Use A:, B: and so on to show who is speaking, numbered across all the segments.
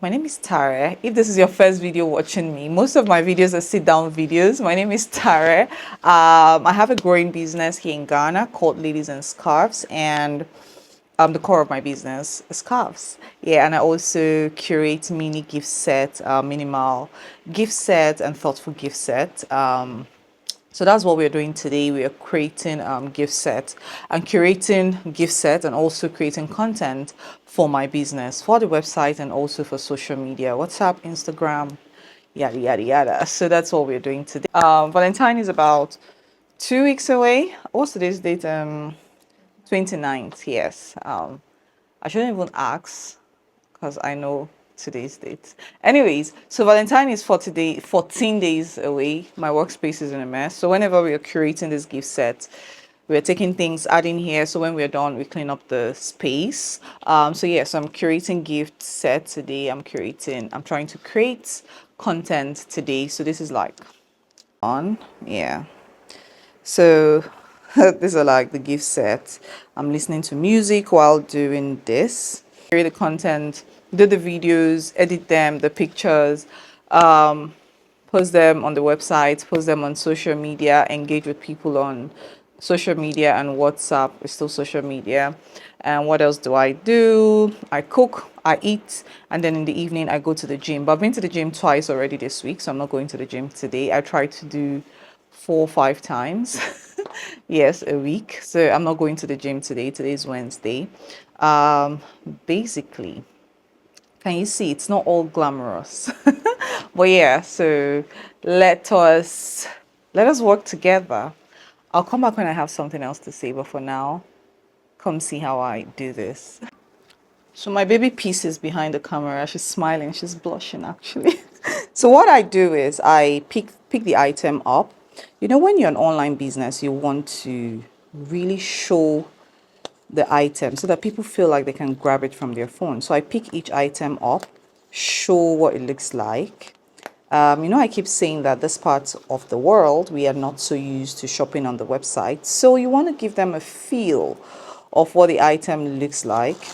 A: My name is Tare. If this is your first video watching me, most of my videos are sit-down videos. My name is Tare. I have a growing business here in Ghana called Ladies and Scarves, and the core of my business is scarves. Yeah, and I also curate mini gift sets, minimal gift sets, and thoughtful gift sets. So that's what we're doing today. We are creating gift sets and curating gift sets and also creating content for my business, for the website and also for social media, WhatsApp, Instagram, yada, yada, yada. So that's what we're doing today. Valentine is about 2 weeks away. What's today's date? 29th, yes. I shouldn't even ask because I know today's date. Anyways, so Valentine is for today, 14 days away. My workspace is in a mess. So whenever we are curating this gift set, we're taking things, adding here. So when we're done, we clean up the space. So yes, I'm curating gift set today. I'm trying to create content today. So this is like on, yeah. So these are like the gift sets. I'm listening to music while doing this. Create the content, do the videos, edit them, the pictures, post them on the website, post them on social media, engage with people on social media, and WhatsApp is still social media. And what else do I do? I cook, I eat, and then in the evening I go to the gym. But I've been to the gym twice already this week, so I'm not going to the gym today. I try to do 4 or 5 times yes, a week. So I'm not going to the gym today. Today's Wednesday. Basically, can you see it's not all glamorous? But yeah, so let us work together. I'll come back when I have something else to say, but for now, come see how I do this. So my baby piece is behind the camera. She's smiling. She's blushing actually. So what I do is I pick the item up. You know, when you're an online business, you want to really show the item so that people feel like they can grab it from their phone. So I pick each item up, show what it looks like. You know, I keep saying that this part of the world, we are not so used to shopping on the website. So you want to give them a feel of what the item looks like,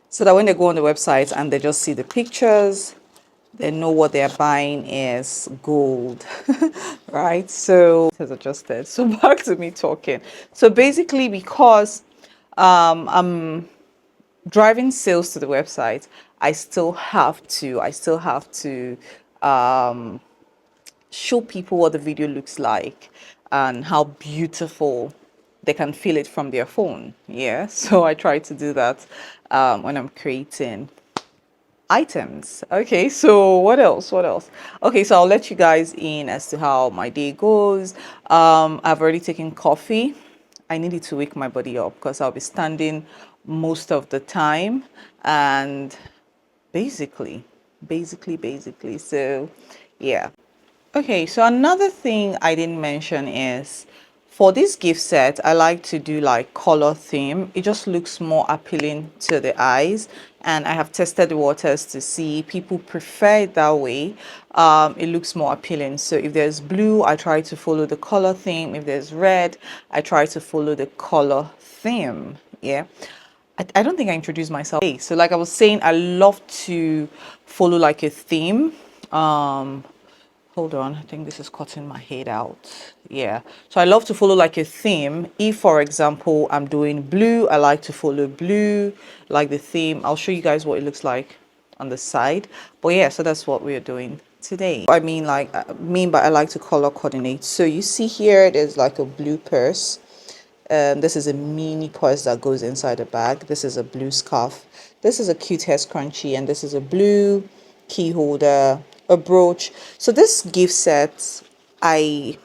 A: so that when they go on the website and they just see the pictures, they know what they're buying is gold. Right? So it has adjusted. So back to me talking. So basically, because I'm driving sales to the website, I still have to show people what the video looks like and how beautiful they can feel it from their phone. Yeah, so I try to do that when I'm creating items. Okay, so what else? Okay, so I'll let you guys in as to how my day goes. I've already taken coffee. I needed to wake my body up because I'll be standing most of the time, and basically, so yeah. Okay, so another thing I didn't mention is for this gift set, I like to do like color theme. It just looks more appealing to the eyes, and I have tested the waters to see people prefer it that way. It looks more appealing. So if there's blue, I try to follow the color theme. If there's red, I try to follow the color theme. Yeah. I don't think I introduced myself. Okay, so like I was saying, I love to follow like a theme. Hold on, I think this is cutting my head out. Yeah, so I love to follow like a theme. If, for example, I'm doing blue, I like to follow blue, like the theme. I'll show you guys what it looks like on the side. But yeah, so that's what we're doing today. I mean, like, I like to color coordinate. So you see here, there's like a blue purse. This is a mini purse that goes inside a bag. This is a blue scarf. This is a cute hair scrunchie, and this is a blue key holder, a brooch. So this gift set, I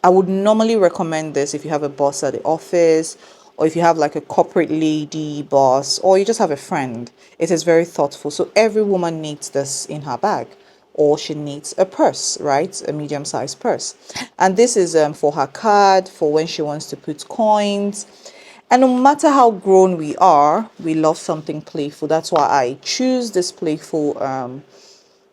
A: would normally recommend this if you have a boss at the office, or if you have like a corporate lady boss, or you just have a friend. It is very thoughtful. So every woman needs this in her bag, or she needs a purse, right? A medium-sized purse. And this is for her card, for when she wants to put coins. And no matter how grown we are, we love something playful. That's why I choose this playful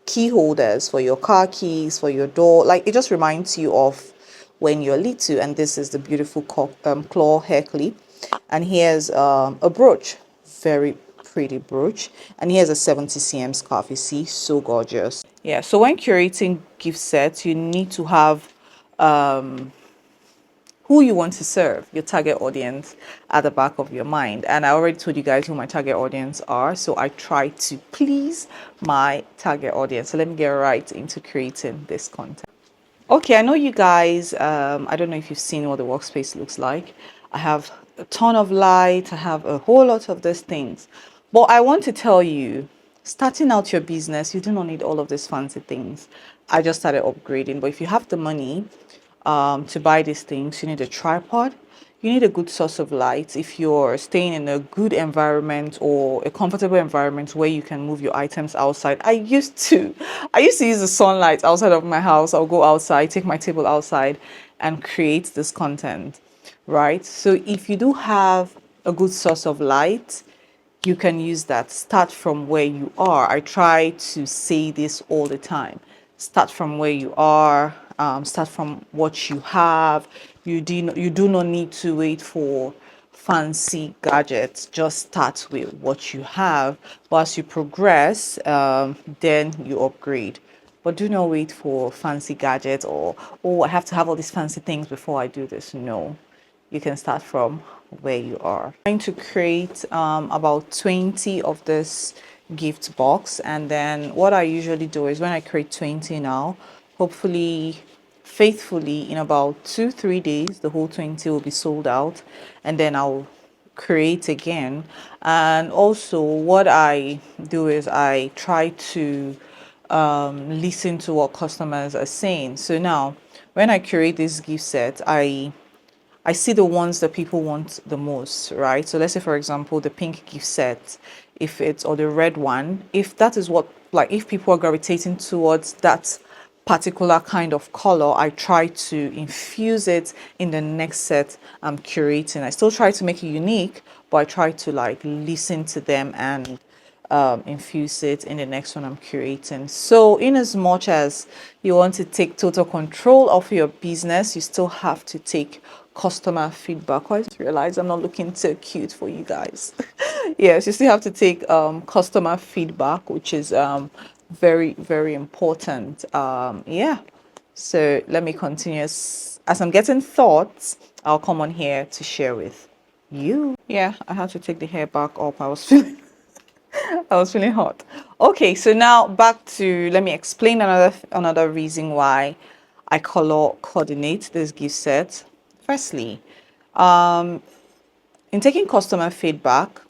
A: key holders for your car keys, for your door. Like, it just reminds you of when you're little. And this is the beautiful claw hair clip. And here's a brooch. Very create a brooch. And here's a 70 cm scarf. You see, so gorgeous. Yeah, so when curating gift sets, you need to have who you want to serve, your target audience, at the back of your mind. And I already told you guys who my target audience are, so I try to please my target audience. So let me get right into creating this content. Okay, I know you guys, I don't know if you've seen what the workspace looks like. I have a ton of light, I have a whole lot of these things. But I want to tell you, starting out your business, you do not need all of these fancy things. I just started upgrading, but if you have the money to buy these things, you need a tripod, you need a good source of light. If you're staying in a good environment or a comfortable environment where you can move your items outside. I used to use the sunlight outside of my house. I'll go outside, take my table outside and create this content, right? So if you do have a good source of light, you can use that. Start from where you are. I try to say this all the time. Start from where you are. Start from what you have. You do not need to wait for fancy gadgets. Just start with what you have. But as you progress, then you upgrade. But do not wait for fancy gadgets or, oh, I have to have all these fancy things before I do this. No, you can start from where you are. I'm trying to create about 20 of this gift box, and then what I usually do is when I create 20 now, hopefully faithfully in about 2-3 days the whole 20 will be sold out, and then I'll create again. And also what I do is I try to listen to what customers are saying. So now when I create this gift set, I see the ones that people want the most, right? So let's say, for example, the pink gift set, if it's, or the red one, if that is what, like, if people are gravitating towards that particular kind of color, I try to infuse it in the next set I'm curating. I still try to make it unique, but I try to like listen to them and infuse it in the next one I'm curating. So in as much as you want to take total control of your business, you still have to take customer feedback. I just realized I'm not looking so cute for you guys. Yes, you still have to take customer feedback, which is very, very important. Yeah. So let me continue. As I'm getting thoughts, I'll come on here to share with you. Yeah, I had to take the hair back up. I was feeling I was feeling hot. Okay, so now back to, let me explain another reason why I color coordinate this gift set. Firstly, in taking customer feedback,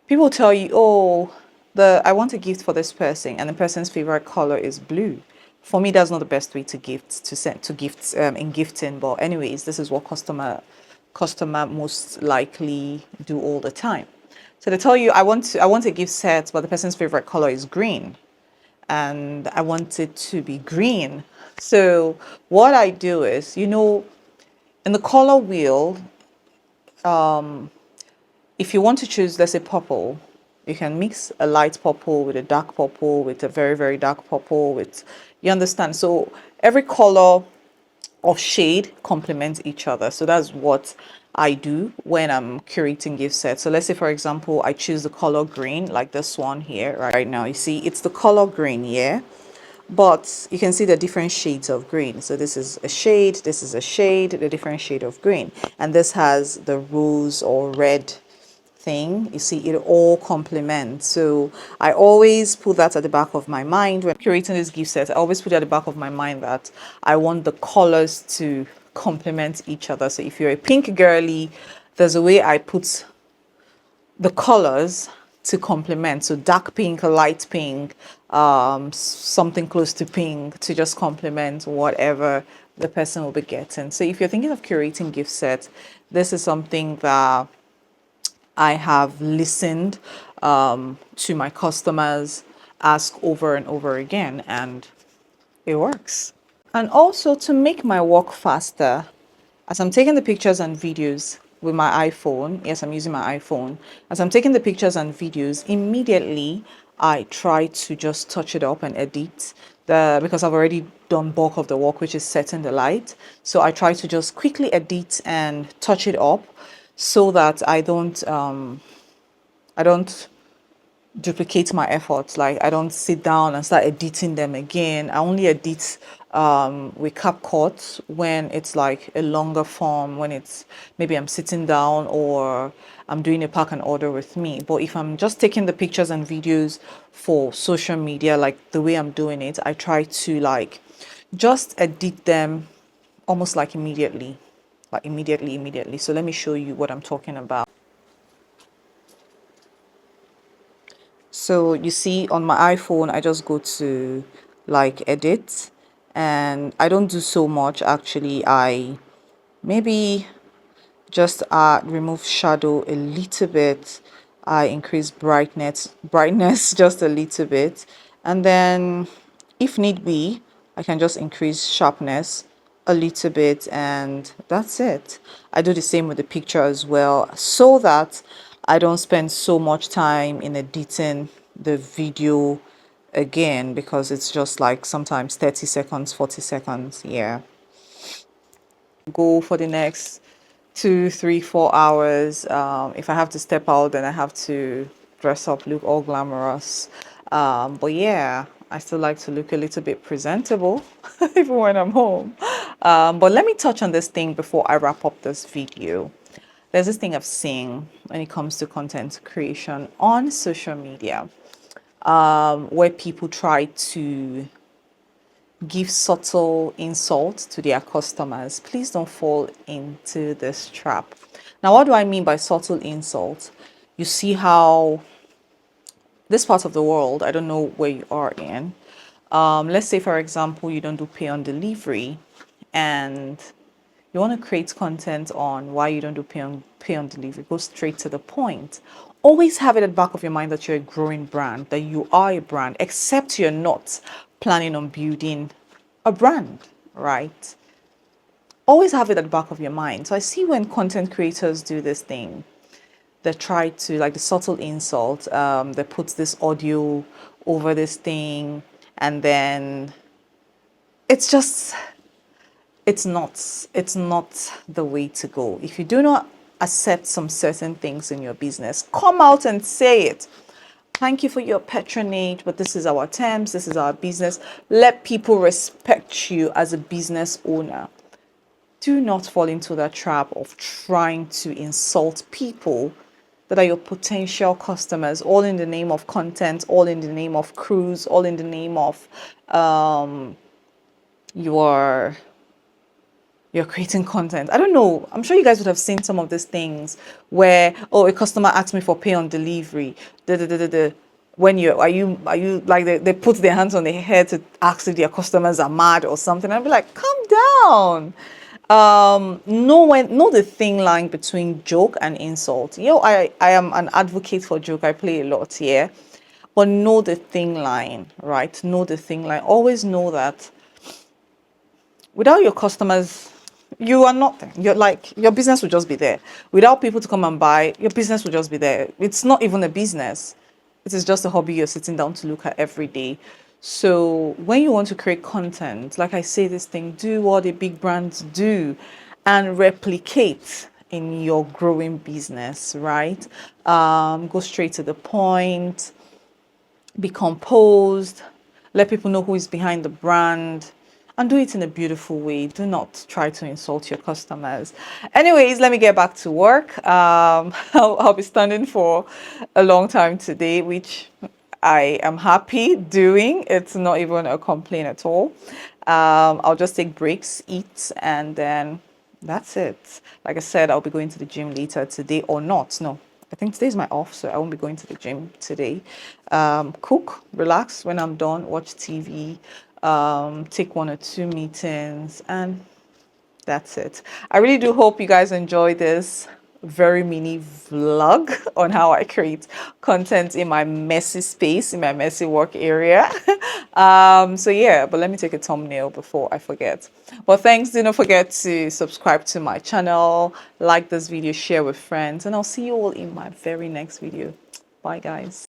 A: people tell you, oh, I want a gift for this person, and the person's favorite color is blue. For me, that's not the best way to gift to send to gifts in gifting. But anyways, this is what customer most likely do all the time. So they tell you, I want a gift set, but the person's favorite color is green, and I want it to be green. So what I do is, in the color wheel, if you want to choose, let's say, purple, you can mix a light purple with a dark purple with a very, very dark purple with, you understand? So every color of shade complements each other. So that's what I do when I'm curating gift sets. So let's say, for example, I choose the color green, like this one here right now. You see, it's the color green, yeah? But you can see the different shades of green. So this is a shade, this is a shade, the different shade of green. And this has the rose or red thing. You see, it all complements. So I always put that at the back of my mind when curating this gift set. I always put it at the back of my mind that I want the colors to complement each other. So if you're a pink girly, there's a way I put the colors to complement. So dark pink, light pink, something close to pink, to just complement whatever the person will be getting. So if you're thinking of curating gift sets, this is something that I have listened to my customers ask over and over again, and it works. And also, to make my work faster, as I'm taking the pictures and videos with my iPhone, yes, I'm using my iPhone. As I'm taking the pictures and videos, immediately I try to just touch it up and edit because I've already done bulk of the work, which is setting the light. So I try to just quickly edit and touch it up so that I don't I don't duplicate my efforts. Like I don't sit down and start editing them again. I only edit with CapCut when it's like a longer form, when it's maybe I'm sitting down or I'm doing a pack and order with me. But if I'm just taking the pictures and videos for social media, like the way I'm doing it, I try to like just edit them almost like immediately, immediately. So let me show you what I'm talking about. So you see on my iPhone, I just go to like edit, and I don't do so much actually. I maybe just remove shadow a little bit. I increase brightness just a little bit, and then if need be, I can just increase sharpness a little bit, and that's it. I do the same with the picture as well, so that I don't spend so much time in editing the video again, because it's just like sometimes 30 seconds, 40 seconds. Yeah, go for the next 2, 3, 4 hours. If I have to step out, then I have to dress up, look all glamorous. But yeah, I still like to look a little bit presentable even when I'm home. But let me touch on this thing before I wrap up this video. There's this thing I've seen when it comes to content creation on social media, where people try to give subtle insult to their customers. Please don't fall into this trap. Now, what do I mean by subtle insult? You see how this part of the world, I don't know where you are in. Let's say, for example, you don't do pay on delivery, and you want to create content on why you don't do pay on delivery. Go straight to the point. Always have it at the back of your mind that you're a growing brand, that you are a brand, except you're not planning on building a brand, right? Always have it at the back of your mind. So I see when content creators do this thing, they try to like the subtle insult, they put this audio over this thing, and then it's just it's not the way to go. If you do not accept some certain things in your business, come out and say it. Thank you for your patronage, but this is our terms, this is our business. Let people respect you as a business owner. Do not fall into that trap of trying to insult people that are your potential customers, all in the name of content, all in the name of cruise, all in the name of your you're creating content. I don't know. I'm sure you guys would have seen some of these things where, oh, a customer asked me for pay on delivery. Da, da, da, da, da. When are you like they put their hands on their head to ask if their customers are mad or something. I'd be like, calm down. Know the thin line between joke and insult. I am an advocate for joke. I play a lot here. But know the thin line, right? Know the thin line. Always know that without your customers, you are nothing. You're like, your business will just be there. Without people to come and buy, your business will just be there. It's not even a business. It is just a hobby you're sitting down to look at every day. So when you want to create content, like I say, this thing, do what the big brands do and replicate in your growing business, right? Go straight to the point, be composed, let people know who is behind the brand, and do it in a beautiful way. Do not try to insult your customers. Anyways, let me get back to work. I'll be standing for a long time today, which I am happy doing. It's not even a complaint at all. I'll just take breaks, eat, and then that's it. Like I said, I'll be going to the gym later today or not. No, I think today's my off, so I won't be going to the gym today. Cook, relax when I'm done, watch TV, take 1 or 2 meetings, and that's it. I really do hope you guys enjoy this very mini vlog on how I create content in my messy space, in my messy work area. So yeah, but let me take a thumbnail before I forget. But thanks, do not forget to subscribe to my channel, like this video, share with friends, and I'll see you all in my very next video. Bye guys.